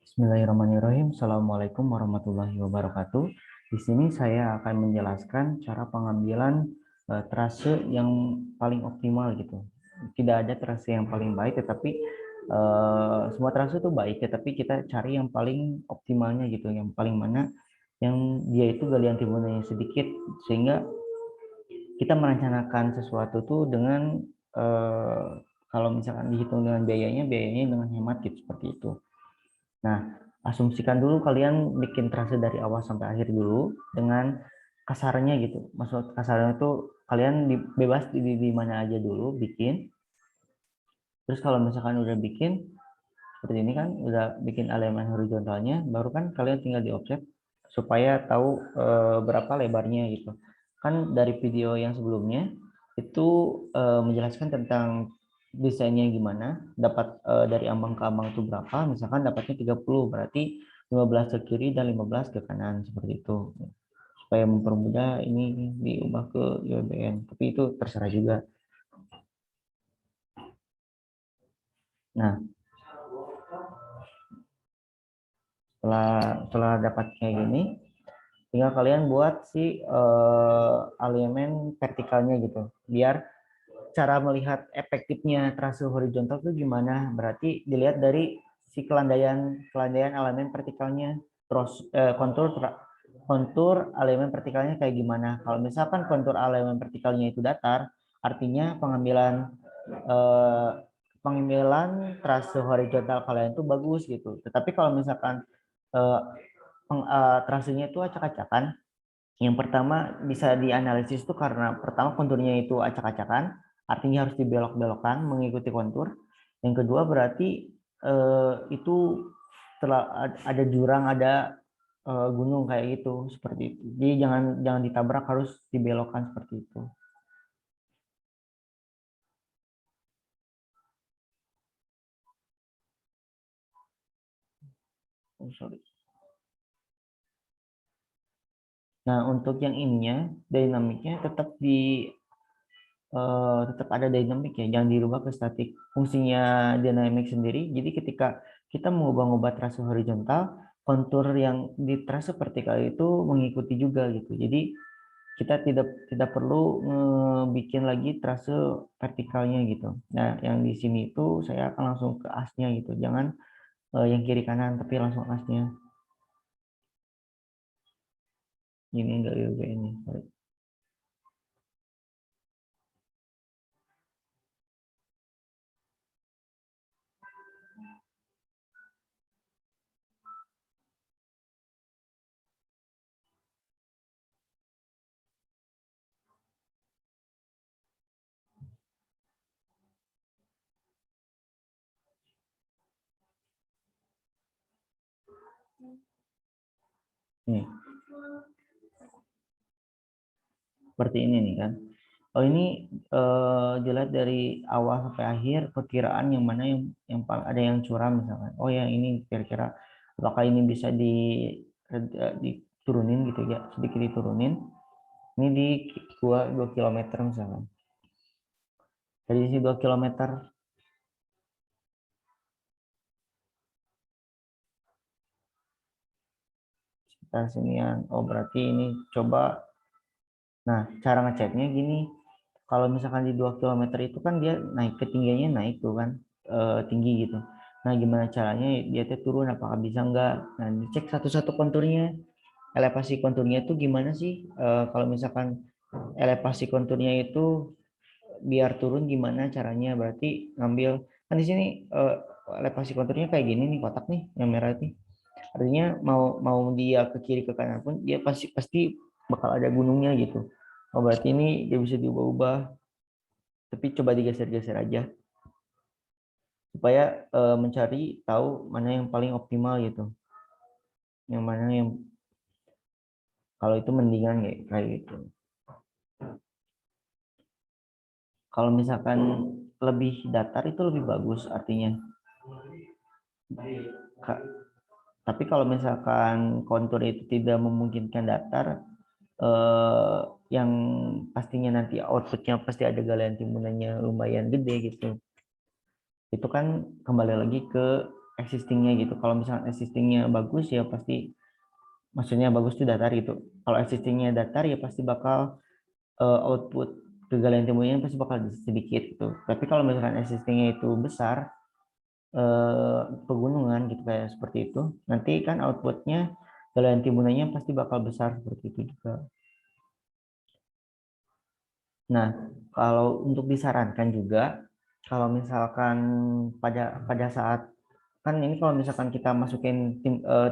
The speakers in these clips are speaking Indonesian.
Bismillahirrahmanirrahim. Assalamualaikum warahmatullahi wabarakatuh. Di sini saya akan menjelaskan cara pengambilan trase yang paling optimal gitu. Tidak ada trase yang paling baik, tetapi semua trase itu baik, tetapi kita cari yang paling optimalnya gitu, yang paling mana yang dia itu galian timbunannya sedikit, sehingga kita merencanakan sesuatu tuh dengan kalau misalkan dihitung dengan biayanya dengan hemat gitu, seperti itu. Nah, asumsikan dulu kalian bikin trase dari awal sampai akhir dulu dengan kasarnya gitu. Maksud kasarnya itu kalian bebas di mana aja dulu bikin. Terus kalau misalkan udah bikin seperti ini kan, udah bikin elemen horizontalnya, baru kan kalian tinggal di offset supaya tahu berapa lebarnya gitu. Kan dari video yang sebelumnya itu menjelaskan tentang desainnya gimana, dapat dari ambang ke ambang itu berapa, misalkan dapatnya 30, berarti 15 ke kiri dan 15 ke kanan, seperti itu. Supaya mempermudah ini diubah ke IWBN, tapi itu terserah juga. Nah, setelah dapat kayak gini, tinggal kalian buat si alignment vertikalnya gitu, biar cara melihat efektifnya trase horizontal itu gimana. Berarti dilihat dari si kelandaian elemen vertikalnya, terus kontur elemen vertikalnya kayak gimana. Kalau misalkan kontur elemen vertikalnya itu datar, artinya eh, trase horizontal kalian itu bagus gitu. Tetapi kalau misalkan eh, trasenya itu acak-acakan, yang pertama bisa dianalisis itu karena pertama konturnya itu acak-acakan, artinya harus dibelok-belokkan mengikuti kontur. Yang kedua berarti itu telah ada jurang, ada gunung kayak gitu, seperti itu. Jadi jangan ditabrak, harus dibelokkan seperti itu. Oh, sorry. Nah, untuk yang ininya, dinamiknya tetap ada dinamik ya, jangan dirubah ke statik. Fungsinya dinamik sendiri, jadi ketika kita mengubah-ubah trase horizontal, kontur yang di trase vertikal itu mengikuti juga gitu. Jadi kita tidak perlu bikin lagi trase vertikalnya gitu. Nah, yang di sini itu saya akan langsung ke asnya gitu, jangan yang kiri kanan, tapi langsung asnya. Ini enggak juga ini. Nih, seperti ini nih kan. Oh, ini dilihat dari awal sampai akhir, perkiraan yang mana yang ada yang curam misalkan. Oh ya, ini kira-kira apakah ini bisa diturunin gitu ya, sedikit diturunin. Ini di 2 kilometer misalkan. Dari sisi 2 kilometer sekitar sinian. Oh, berarti ini coba. Nah, cara ngeceknya gini. Kalau misalkan di 2 kilometer itu kan dia naik, ketinggiannya naik tuh kan, tinggi gitu. Nah, gimana caranya dia tuh turun, apakah bisa enggak? Nah, dicek satu-satu konturnya, elevasi konturnya itu gimana sih. Kalau misalkan elevasi konturnya itu biar turun gimana caranya, berarti ngambil, kan di sini elevasi konturnya kayak gini nih, kotak nih yang merah ini. Artinya mau mau dia ke kiri ke kanan pun dia pasti pasti bakal ada gunungnya gitu. Oh, berarti ini dia bisa diubah-ubah, tapi coba digeser-geser aja supaya mencari tahu mana yang paling optimal gitu, yang mana yang kalau itu mendingan kayak gitu. Kalau misalkan lebih datar itu lebih bagus artinya. Tapi kalau misalkan kontur itu tidak memungkinkan datar, eh, yang pastinya nanti outputnya pasti ada galian timbunannya lumayan gede gitu. Itu kan kembali lagi ke existingnya gitu. Kalau misalnya existingnya bagus ya pasti, maksudnya bagus itu datar gitu. Kalau existingnya datar ya pasti bakal output kegalian timbulnya pasti bakal sedikit gitu. Tapi kalau misalkan existingnya itu besar, pegunungan gitu kayak seperti itu, nanti kan outputnya galian timbunannya pasti bakal besar seperti itu juga. Nah, kalau untuk disarankan juga, kalau misalkan pada saat kan ini kalau misalkan kita masukin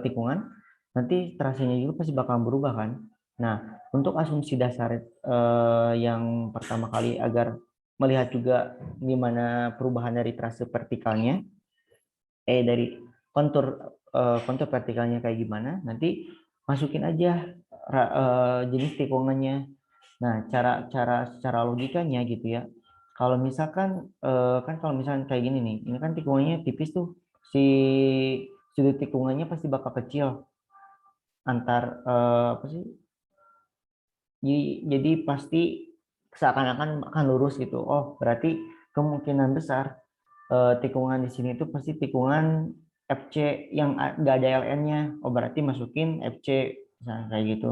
tikungan, nanti trasenya juga pasti bakal berubah kan. Nah, untuk asumsi dasar yang pertama kali agar melihat juga gimana perubahan dari trase vertikalnya, dari kontur kontur vertikalnya kayak gimana, nanti masukin aja jenis tikungannya. Nah, cara secara logikanya gitu ya. Kalau misalkan kan kalau misalkan kayak gini nih, ini kan tikungannya tipis tuh. Si sudut tikungannya pasti bakal kecil antar apa sih? Jadi pasti seakan-akan akan lurus gitu. Oh, berarti kemungkinan besar tikungan di sini tuh pasti tikungan FC yang nggak ada LN-nya. Oh, berarti masukin FC misalnya kayak gitu.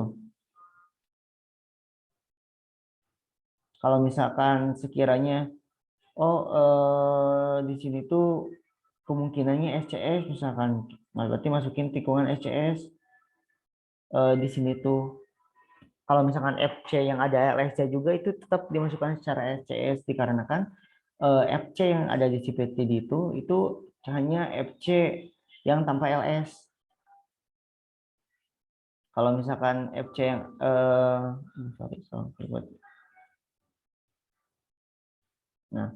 Kalau misalkan sekiranya oh, di sini tuh kemungkinannya SCS misalkan, berarti masukin tikungan SCS di sini tuh. Kalau misalkan FC yang ada LSC juga itu tetap dimasukkan secara SCS dikarenakan FC yang ada di CPTD itu hanya FC yang tanpa LS. Kalau misalkan FC yang sorry. Nah,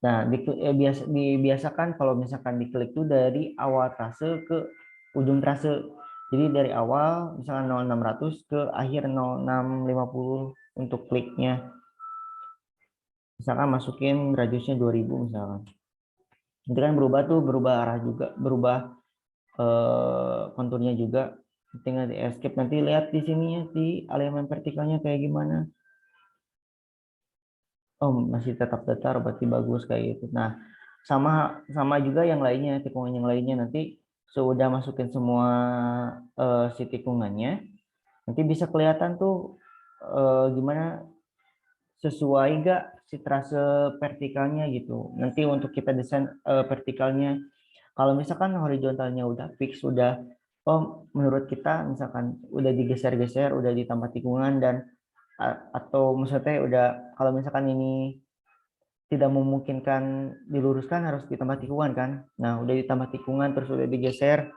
Nah, dibiasakan kalau misalkan diklik tuh dari awal trase ke ujung trase. Jadi dari awal misalkan 0600 ke akhir 0650 untuk kliknya. Misalkan masukin radiusnya 2000 misalkan. Nanti kan berubah tuh, berubah arah juga, berubah konturnya juga. Tinggal di escape, nanti lihat di sini ya di elemen vertikalnya kayak gimana. Oh, masih tetap datar, berarti bagus kayak gitu. Nah, sama sama juga yang lainnya, tikungan yang lainnya nanti sudah masukin semua si tikungannya, nanti bisa kelihatan tuh gimana sesuai gak si trase vertikalnya gitu. Nanti untuk kita desain vertikalnya, kalau misalkan horizontalnya udah fix, udah oh menurut kita misalkan udah digeser-geser, udah ditambah tikungan dan atau maksudnya udah kalau misalkan ini tidak memungkinkan diluruskan harus ditambah tikungan kan. Nah, udah ditambah tikungan terus udah digeser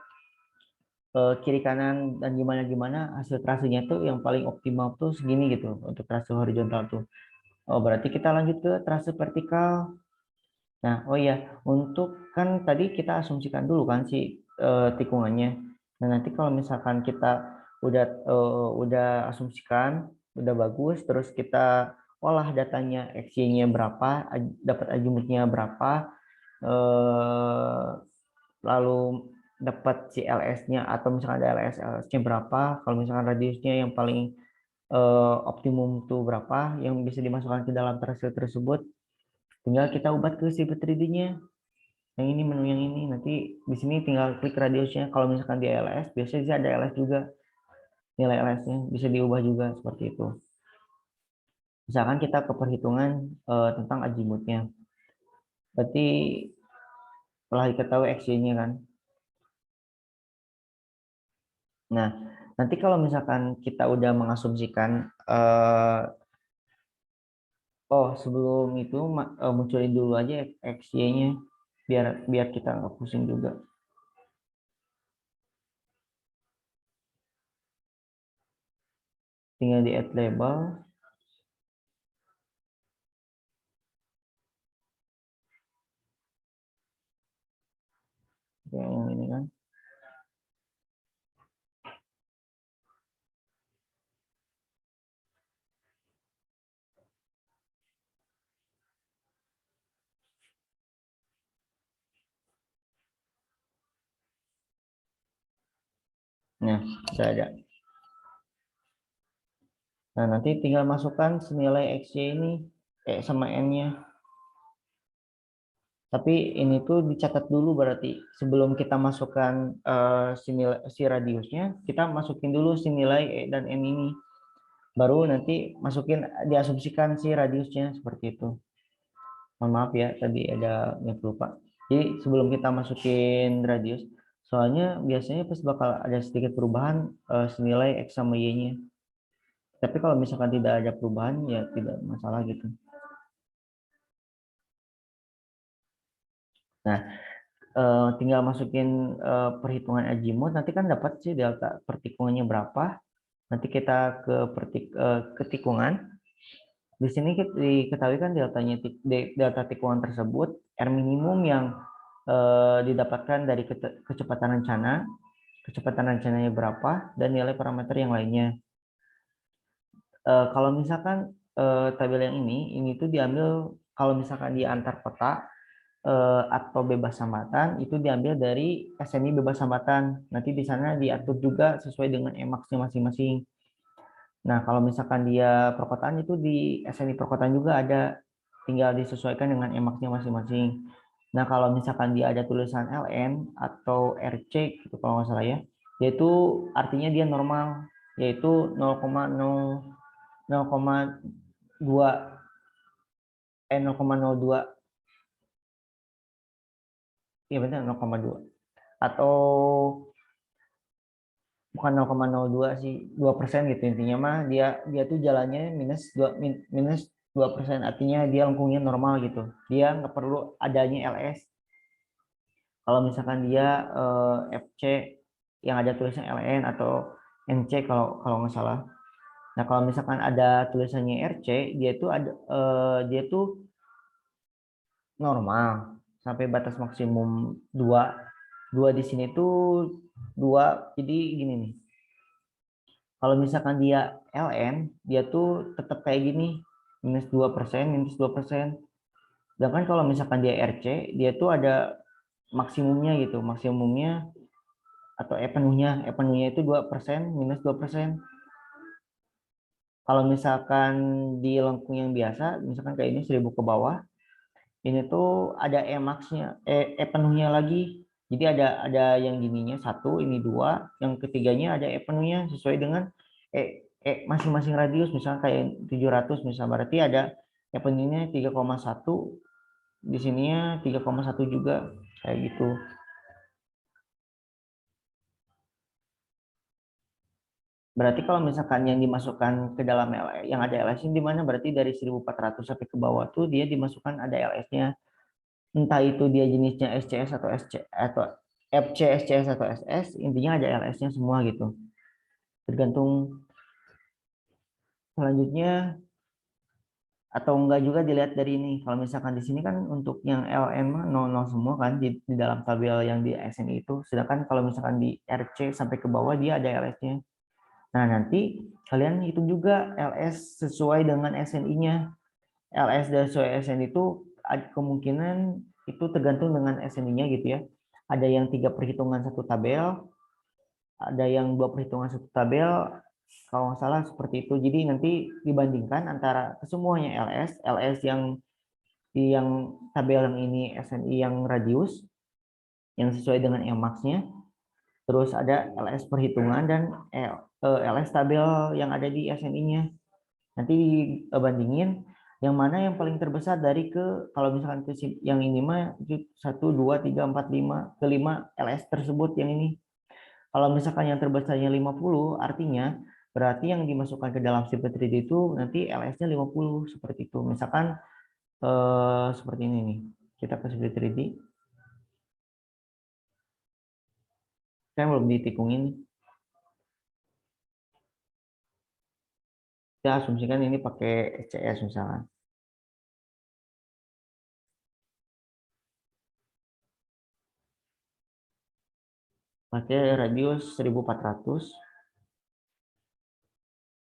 kiri kanan dan gimana gimana hasil trasenya tuh yang paling optimal tuh segini gitu untuk trase horizontal tuh. Oh, berarti kita lanjut ke trase vertikal. Nah, oh iya, untuk kan tadi kita asumsikan dulu kan si tikungannya. Nah, nanti kalau misalkan kita udah asumsikan, udah bagus, terus kita olah datanya XY-nya berapa, dapat azimutnya berapa, eh, lalu dapat si LS-nya atau misalkan ada LS-nya berapa, kalau misalkan radiusnya yang paling optimum tuh berapa yang bisa dimasukkan ke dalam trasil tersebut, tinggal kita ubah ke CV3D-nya. Yang ini menu yang ini nanti di sini tinggal klik radiusnya. Kalau misalkan di LS biasanya ada LS juga, nilai LS-nya bisa diubah juga seperti itu. Misalkan kita ke perhitungan tentang azimutnya, berarti telah diketahui XY-nya kan. Nah, nanti kalau misalkan kita udah mengasumsikan oh sebelum itu munculin dulu aja XY-nya biar biar kita nggak pusing juga. Tinggal di add label. Yang ini kan. Nah, sudah ada. Nah, nanti tinggal masukkan senilai X-nya ini sama N-nya. Tapi ini tuh dicatat dulu berarti sebelum kita masukkan si radiusnya, kita masukin dulu si nilai E dan N ini. Baru nanti masukin, diasumsikan si radiusnya seperti itu. Mohon maaf ya, tadi ada yang lupa. Jadi sebelum kita masukin radius, soalnya biasanya pas bakal ada sedikit perubahan senilai X sama Y-nya. Tapi kalau misalkan tidak ada perubahan, ya tidak masalah gitu. Nah, tinggal masukin perhitungan Azimuth, nanti kan dapat sih delta pertikungannya berapa. Nanti kita ke tikungan. Di sini diketahui kan delta tikungan tersebut R minimum yang didapatkan dari kecepatan rencananya berapa, dan nilai parameter yang lainnya. Kalau misalkan tabel yang ini tuh diambil kalau misalkan di antar kota atau bebas hambatan, itu diambil dari SNI bebas hambatan. Nanti di sana diatur juga sesuai dengan emaksnya masing-masing. Nah, kalau misalkan dia perkotaan, itu di SNI perkotaan juga ada, tinggal disesuaikan dengan emaksnya masing-masing. Nah, kalau misalkan dia ada tulisan LN atau RC gitu kalau nggak salah ya, yaitu artinya dia normal, yaitu 0,02 0,02, ya benar 0,2, atau bukan 0,02 sih, 2% gitu intinya mah, dia dia tuh jalannya minus 2%, artinya dia lengkungnya normal gitu, dia nggak perlu adanya LS. Kalau misalkan dia FC yang ada tulisannya LN atau NC kalau kalau nggak salah. Nah, kalau misalkan ada tulisannya RC, dia tuh normal sampai batas maksimum 2. 2 di sini tuh 2. Jadi gini nih. Kalau misalkan dia LN, dia tuh tetap kayak gini, -2%, -2%. Sedangkan kalau misalkan dia RC, dia tuh ada maksimumnya gitu, maksimumnya atau E penuhnya itu 2%, -2%. Kalau misalkan di lengkung yang biasa, misalkan kayak ini 1000 ke bawah, ini tuh ada E-max-nya, E penuhnya lagi. Jadi ada yang gininya satu, ini dua, yang ketiganya ada E penuhnya sesuai dengan masing-masing radius, misalnya kayak 700 misalnya, berarti ada E penuhnya 3,1, di sininya 3,1 juga, kayak gitu. Berarti kalau misalkan yang dimasukkan ke dalam yang ada LS-nya di mana, berarti dari 1400 sampai ke bawah tuh dia dimasukkan ada LS-nya. Entah itu dia jenisnya SCS atau FC, SCS atau SS, intinya ada LS-nya semua gitu. Tergantung selanjutnya, atau enggak juga dilihat dari ini. Kalau misalkan di sini kan untuk yang LN mah 00 semua kan di dalam tabel yang di SNI itu. Sedangkan kalau misalkan di RC sampai ke bawah dia ada LS-nya. Nah, nanti kalian hitung juga LS sesuai dengan SNI-nya. LS dan sesuai SNI itu kemungkinan itu tergantung dengan SNI-nya gitu ya. Ada yang 3 perhitungan satu tabel, ada yang 2 perhitungan satu tabel, kalau nggak salah seperti itu. Jadi nanti dibandingkan antara kesemuanya LS yang tabel yang ini SNI yang radius, yang sesuai dengan emaksnya, terus ada LS perhitungan dan LS tabel yang ada di SNI-nya. Nanti bandingin yang mana yang paling terbesar dari kalau misalkan yang ini mah 1, 2, 3, 4, 5, kelima LS tersebut yang ini. Kalau misalkan yang terbesarnya 50, artinya berarti yang dimasukkan ke dalam sipet 3D itu nanti LS-nya 50 seperti itu. Misalkan seperti ini nih. Kita ke sipet 3D. Saya belum ditikungin. Kita asumsikan ini pakai SCS misalkan. Pakai radius 1400.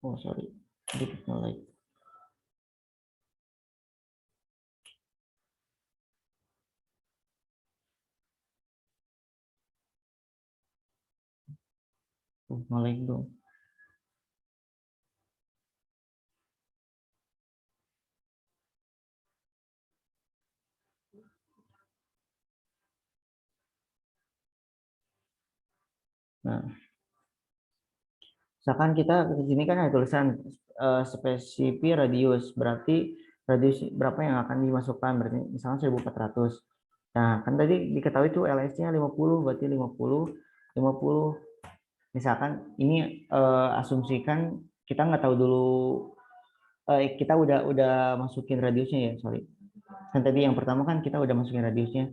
Oh, sorry. Dikit mulai. Mulai dong. Nah, misalkan kita di sini kan ada tulisan spesifik radius, berarti radius berapa yang akan dimasukkan, berarti misalnya 1400. Nah, kan tadi diketahui tuh LS-nya 50, berarti 50. Misalkan ini asumsikan kita nggak tahu dulu, kita udah masukin radiusnya ya, sorry. Kan tadi yang pertama kan kita udah masukin radiusnya.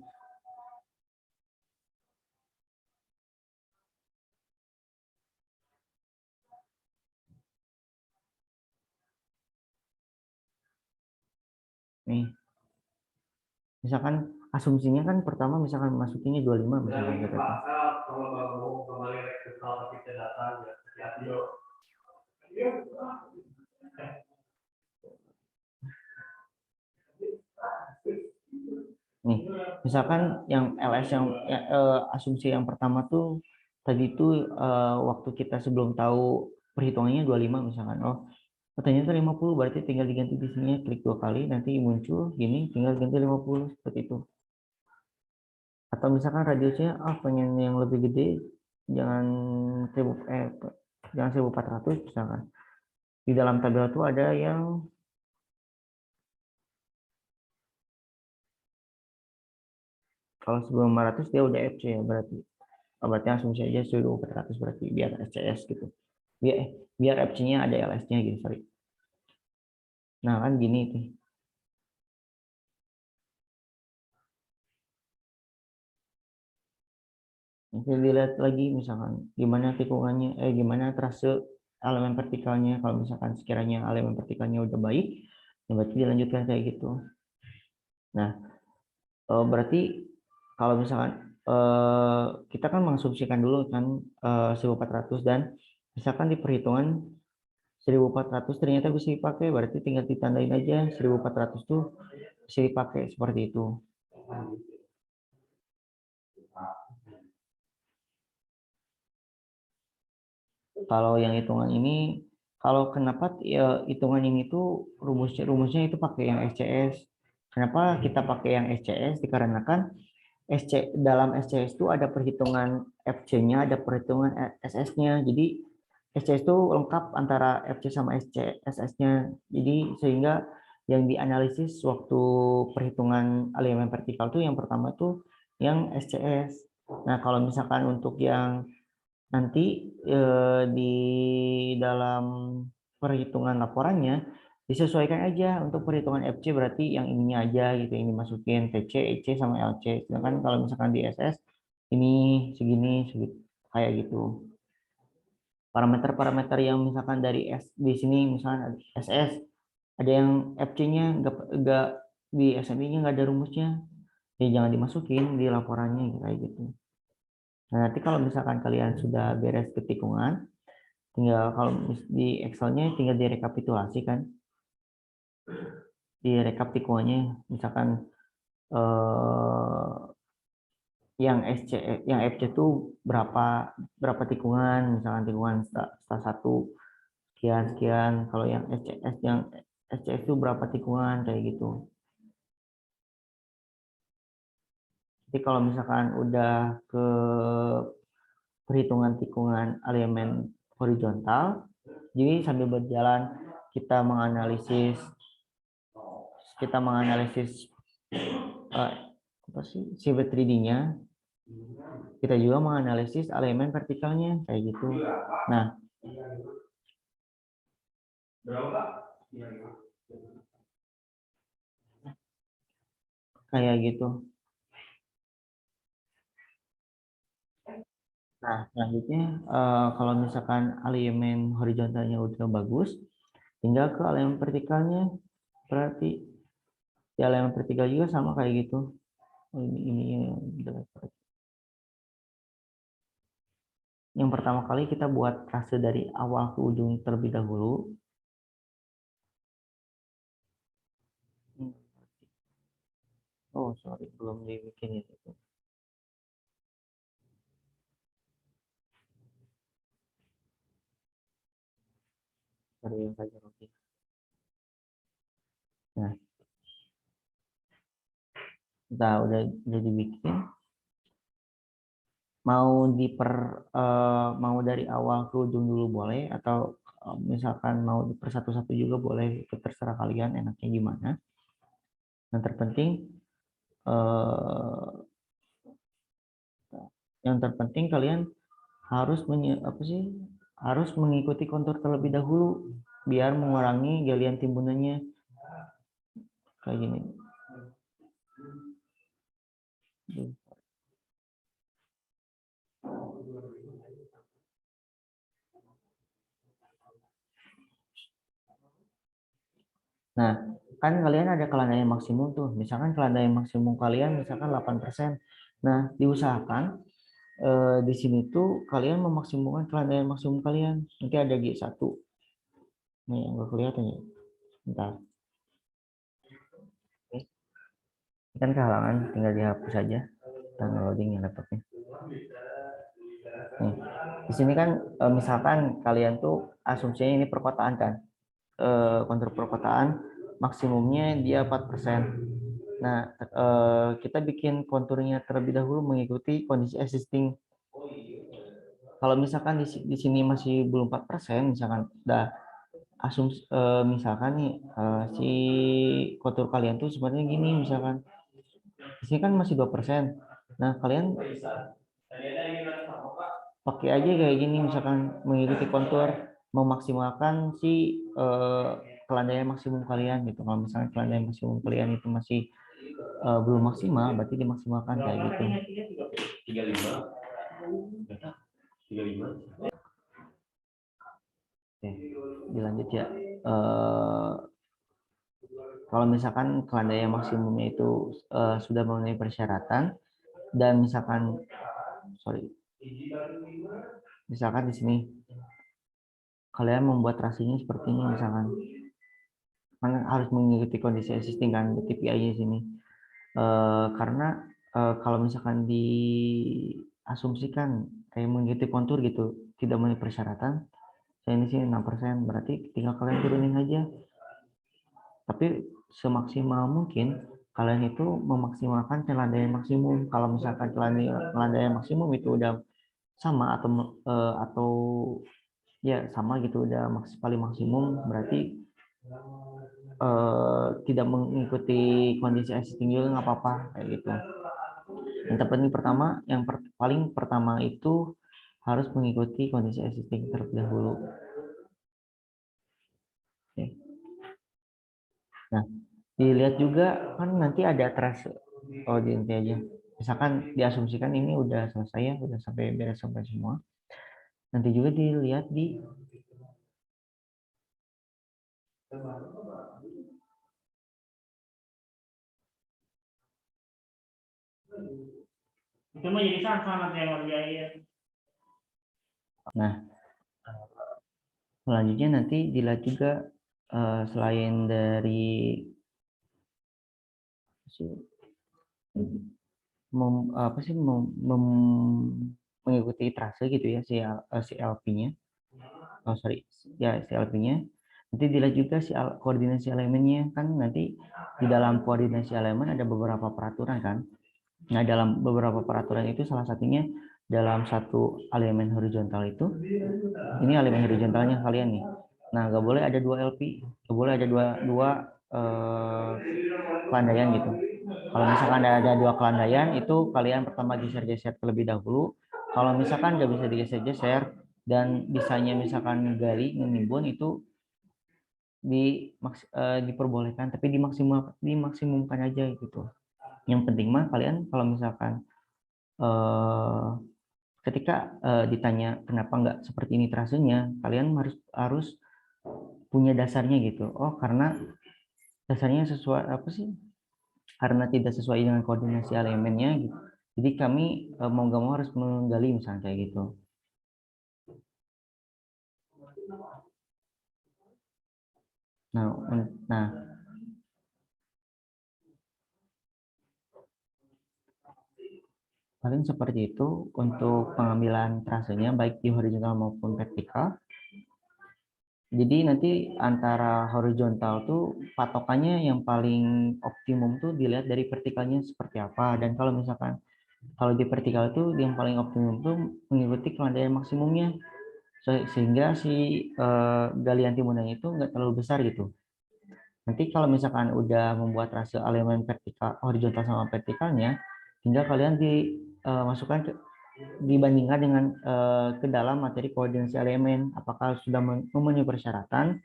Nih, misalkan asumsinya kan pertama misalkan masukinnya 25 misalkan gitu. Nih, misalkan yang LS yang asumsi yang pertama tuh tadi tuh waktu kita sebelum tahu perhitungannya 25 misalkan. Oh, ternyata 50, berarti tinggal diganti di sini, klik 2 kali nanti muncul gini, tinggal ganti 50 seperti itu. Atau misalkan radiusnya pengen yang lebih gede, jangan 1400 misalkan. Di dalam tabel itu ada yang kalau 1500 dia udah FC ya, berarti asumsi aja 1400 berarti biar SCS gitu. Biar FC-nya ada LS-nya gitu, sorry. Nah, kan gini tuh. Nanti dilihat lagi misalkan gimana tikungannya, gimana trase elemen vertikalnya. Kalau misalkan sekiranya elemen vertikalnya udah baik, ya berarti dilanjutkan kayak gitu. Nah, berarti kalau misalkan kita kan mengasumsikan dulu kan 1400, dan misalkan di perhitungan 1400 ternyata bisa dipakai, berarti tinggal ditandain aja 1400 tuh bisa dipakai seperti itu. Kalau yang hitungan ini, kalau kenapa ya, hitungan ini tuh rumusnya itu pakai yang SCS. Kenapa kita pakai yang SCS? Dikarenakan dalam SCS itu ada perhitungan FC-nya, ada perhitungan SS-nya. Jadi SCS itu lengkap antara FC sama SS-nya. Jadi sehingga yang dianalisis waktu perhitungan elemen vertikal tuh yang pertama tuh yang SCS. Nah, kalau misalkan untuk yang nanti di dalam perhitungan laporannya disesuaikan aja, untuk perhitungan FC berarti yang ininya aja gitu yang dimasukin TC, EC sama LC. Sedangkan kalau misalkan di SS ini segini, kayak gitu. Parameter-parameter yang misalkan dari di sini misalkan SS ada yang FC-nya enggak, di SMI-nya nggak ada rumusnya, ya jangan dimasukin di laporannya kayak gitu. Nah, nanti kalau misalkan kalian sudah beres ketikungan, tinggal kalau di Excel-nya tinggal direkapitulasi kan, direkap tikungannya, misalkan eh, yang yang FC itu berapa tikungan, misalkan tikungan setelah satu sekian sekian, kalau yang SCS itu berapa tikungan kayak gitu. Jadi kalau misalkan udah ke perhitungan tikungan elemen horizontal, jadi sambil berjalan kita menganalisis kita menganalisis uh, apa sih simetri 3D-nya, kita juga menganalisis elemen vertikalnya kayak gitu. Nah, kayak gitu. Nah, selanjutnya kalau misalkan elemen horizontalnya udah bagus, tinggal ke elemen vertikalnya. Berarti di elemen vertikal juga sama kayak gitu. Ini yang pertama kali kita buat trase dari awal ke ujung terlebih dahulu. Oh, sorry, belum dibikin itu. Sorry yang saja, oke. Nah, udah dibikin. mau dari awal ke ujung dulu boleh, atau misalkan mau per satu-satu juga boleh, itu terserah kalian enaknya gimana. Yang terpenting kalian harus mengikuti kontur terlebih dahulu biar mengurangi galian timbunannya kayak gini. Nah, kan kalian ada kelandaian maksimum tuh. Misalkan kelandaian maksimum kalian misalkan 8%. Nah, diusahakan di sini tuh kalian memaksimumkan kelandaian maksimum kalian. Nanti ada G1. Nih, yang gue kelihatan ya. Bentar. Kan kehalangan, tinggal dihapus saja. Dan loading laptopnya. Nih, di sini kan misalkan kalian tuh asumsinya ini perkotaan kan. Kontur perkotaan maksimumnya dia 4%. Nah, kita bikin konturnya terlebih dahulu mengikuti kondisi existing. Kalau misalkan di sini masih belum 4%, misalkan udah asumsi misalkan nih si kontur kalian tuh sebenarnya gini, misalkan di sini kan masih 2%. Nah, kalian pakai aja kayak gini, misalkan mengikuti kontur memaksimalkan si kelandaian maksimum kalian gitu. Kalau misalnya kelandaian maksimum kalian itu masih belum maksimal, berarti dimaksimalkan kayak gitu. 35. Oke, dilanjut ya. Kalau misalkan kelandaian maksimumnya itu sudah memenuhi persyaratan, dan misalkan di sini kalian membuat trasinya seperti ini, misalkan kan harus mengikuti kondisi existing kan di TPI-nya sini. Karena kalau misalkan diasumsikan kayak mengikuti kontur gitu tidak memenuhi persyaratan, saya ini sini 6%, berarti tinggal kalian turunin aja. Tapi semaksimal mungkin kalian itu memaksimalkan kelandaian maksimum. Kalau misalkan kelandaian maksimum itu udah sama atau ya sama gitu, udah paling maksimum, berarti tidak mengikuti kondisi existing juga nggak apa-apa kayak gitu. Yang terpenting paling pertama itu harus mengikuti kondisi existing terlebih dahulu. Oke. Nah, dilihat juga kan nanti ada trust audience aja. Misalkan diasumsikan ini udah selesai ya, udah sampai beres sampai semua. Nanti juga dilihat di itu mah jadi sama nanti yang ngerjain. Nah, selanjutnya nanti dilihat juga selain dari mengikuti trase gitu ya si LP-nya. Oh sorry, ya si LP-nya. Nanti dilihat juga si koordinasi elemennya, kan nanti di dalam koordinasi elemen ada beberapa peraturan kan. Nah, dalam beberapa peraturan itu salah satunya dalam satu elemen horizontal itu, ini elemen horizontalnya kalian nih. Nah, nggak boleh ada 2 LP, nggak boleh ada dua kelandaian gitu. Kalau misalkan ada 2 kelandaian, itu kalian pertama geser-geser terlebih dahulu. Kalau misalkan nggak bisa digeser-geser dan bisanya misalkan gali menimbun, itu diperbolehkan, tapi dimaksimumkan aja gitu. Yang penting mah kalian kalau misalkan ketika ditanya kenapa nggak seperti ini trasenya, kalian harus punya dasarnya gitu. Oh, karena dasarnya sesuai apa sih? Karena tidak sesuai dengan koordinasi elemennya gitu. Jadi kami mau nggak mau harus menggali misalnya kayak gitu. Nah, paling seperti itu untuk pengambilan trasenya baik di horizontal maupun vertikal. Jadi nanti antara horizontal tuh patokannya yang paling optimum tuh dilihat dari vertikalnya seperti apa. Dan kalau misalkan Kalau di vertikal itu yang paling optimum itu mengikuti kelandaian maksimumnya, sehingga si galian timunnya itu nggak terlalu besar gitu. Nanti kalau misalkan udah membuat trase elemen vertikal, horizontal sama vertikalnya, tinggal kalian dimasukkan dibandingkan dengan ke dalam materi koordinasi elemen, apakah sudah memenuhi persyaratan.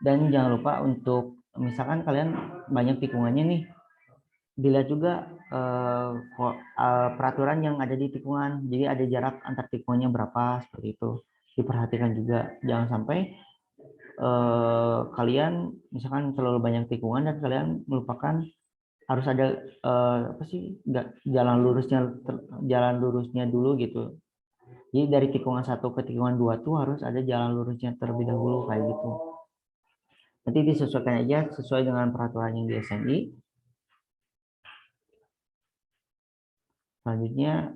Dan jangan lupa untuk misalkan kalian banyak tikungannya nih, dilihat juga peraturan yang ada di tikungan. Jadi ada jarak antar tikungannya berapa, seperti itu. Diperhatikan juga, jangan sampai kalian misalkan terlalu banyak tikungan dan kalian melupakan harus ada apa sih, jalan lurusnya dulu gitu. Jadi dari tikungan 1 ke tikungan 2 tuh harus ada jalan lurusnya terlebih dahulu kayak gitu. Nanti disesuaikan aja sesuai dengan peraturan yang di SNI. Selanjutnya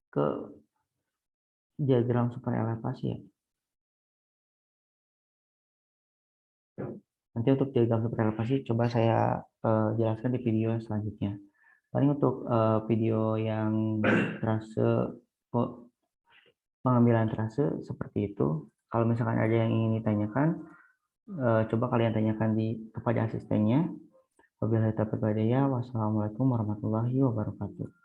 ke diagram super elevasi ya. Nanti untuk diagram super elevasi coba saya jelaskan di video selanjutnya. Paling untuk video yang trase pengambilan trase seperti itu. Kalau misalkan ada yang ingin ditanyakan, coba kalian tanyakan kepada asistennya. Wabillahi taufiq wal hidayah. Wassalamualaikum warahmatullahi wabarakatuh.